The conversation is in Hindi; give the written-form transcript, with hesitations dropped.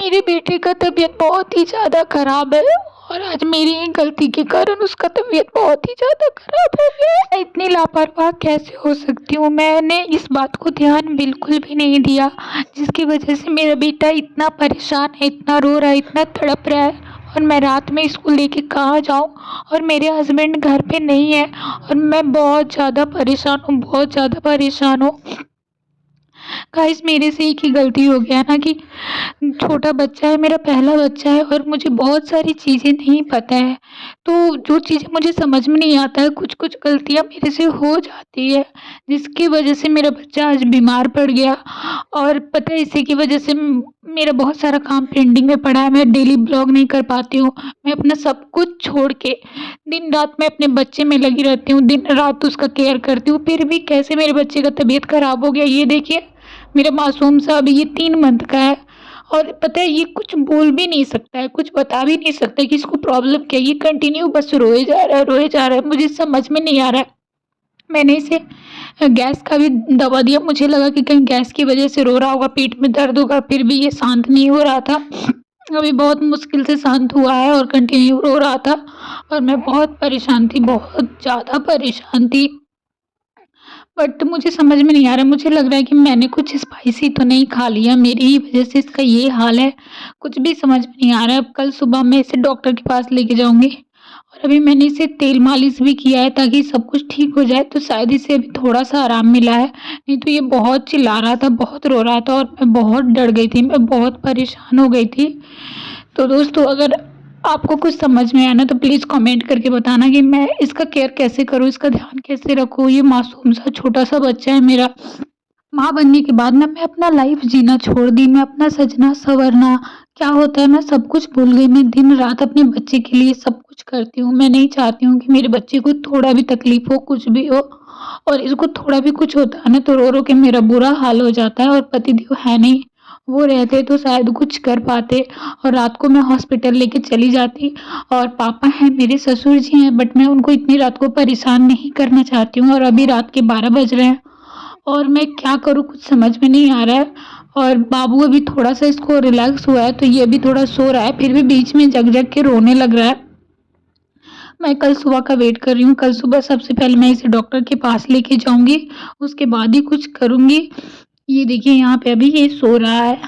मेरे बेटे का तबीयत बहुत ही ज़्यादा ख़राब है और आज मेरी ही गलती के कारण उसका तबीयत बहुत ही ज़्यादा ख़राब हो गया है। मैं इतनी लापरवाह कैसे हो सकती हूँ? मैंने इस बात को ध्यान बिल्कुल भी नहीं दिया, जिसकी वजह से मेरा बेटा इतना परेशान है, इतना रो रहा है, इतना तड़प रहा है और मैं रात में इसको लेके कहाँ जाऊँ? और मेरे हस्बैंड घर पे नहीं है और मैं बहुत ज़्यादा परेशान हूँ, बहुत ज़्यादा परेशान हूँ। गाइस, मेरे से एक ही गलती हो गया ना कि छोटा बच्चा है, मेरा पहला बच्चा है और मुझे बहुत सारी चीज़ें नहीं पता है। तो जो चीज़ें मुझे समझ में नहीं आता है, कुछ-कुछ गलतियाँ मेरे से हो जाती है, जिसकी वजह से मेरा बच्चा आज बीमार पड़ गया। और पता है, इसी की वजह से मेरा बहुत सारा काम पेंडिंग में पड़ा है, मैं डेली ब्लॉग नहीं कर पाती हूँ। मैं अपना सब कुछ छोड़ के दिन-रात मैं अपने बच्चे में लगी रहती हूँ, दिन-रात उसका केयर करती हूँ, फिर भी कैसे मेरे बच्चे का तबीयत ख़राब हो गया। ये देखिए, मेरा मासूम सा अभी ये 3 मंथ का है और पता है ये कुछ बोल भी नहीं सकता है, कुछ बता भी नहीं सकता है कि इसको प्रॉब्लम क्या है। ये कंटिन्यू बस रोए जा रहा है, रोए जा रहा है। मुझे समझ में नहीं आ रहा है। मैंने इसे गैस का भी दवा दिया, मुझे लगा कि कहीं गैस की वज़ह से रो रहा होगा, पेट में दर्द होगा, फिर भी ये शांत नहीं हो रहा था। अभी बहुत मुश्किल से शांत हुआ है और कंटिन्यू रो रहा था और मैं बहुत परेशान थी, बहुत ज़्यादा परेशान थी। बट मुझे समझ में नहीं आ रहा है, मुझे लग रहा है कि मैंने कुछ स्पाइसी तो नहीं खा लिया, मेरी ही वज़ह से इसका ये हाल है। कुछ भी समझ में नहीं आ रहा है। अब कल सुबह मैं इसे डॉक्टर के पास लेके जाऊँगी और अभी मैंने इसे तेल मालिश भी किया है ताकि सब कुछ ठीक हो जाए, तो शायद इसे अभी थोड़ा-सा आराम मिला है। नहीं तो ये बहुत चिल्ला रहा था, बहुत रो रहा था और मैं बहुत डर गई थी, मैं बहुत परेशान हो गई थी। तो दोस्तों, अगर आपको कुछ समझ में आया ना तो प्लीज़ कमेंट करके बताना कि मैं इसका केयर कैसे करूँ, इसका ध्यान कैसे रखूँ? ये मासूम सा छोटा-सा बच्चा है मेरा। माँ बनने के बाद ना मैं अपना लाइफ़ जीना छोड़ दी, मैं अपना सजना-संवरना क्या होता है मैं सब कुछ भूल गई। मैं दिन-रात अपने बच्चे के लिए सब कुछ करती हूँ। मैं नहीं चाहती हूँ कि मेरे बच्चे को थोड़ा भी तकलीफ़ हो, कुछ भी हो, और इसको थोड़ा भी कुछ होता है ना तो रो-रो के मेरा बुरा हाल हो जाता है। और पतिदेव है नहीं, वो रहते तो शायद कुछ कर पाते और रात को मैं हॉस्पिटल लेके चली जाती। और पापा हैं, मेरे ससुर जी हैं, बट मैं उनको इतनी रात को परेशान नहीं करना चाहती हूँ और अभी रात के 12 बज रहे हैं और मैं क्या करूँ कुछ समझ में नहीं आ रहा है। और बाबू अभी थोड़ा-सा इसको रिलैक्स हुआ है तो ये अभी थोड़ा सो रहा है, फिर भी बीच में जग-जग के रोने लग रहा है। मैं कल सुबह का वेट कर रही हूँ, कल सुबह सबसे पहले मैं इसे डॉक्टर के पास लेके जाऊँगी, उसके बाद ही कुछ करूँगी। ये देखिए यहाँ पे अभी ये सो रहा है।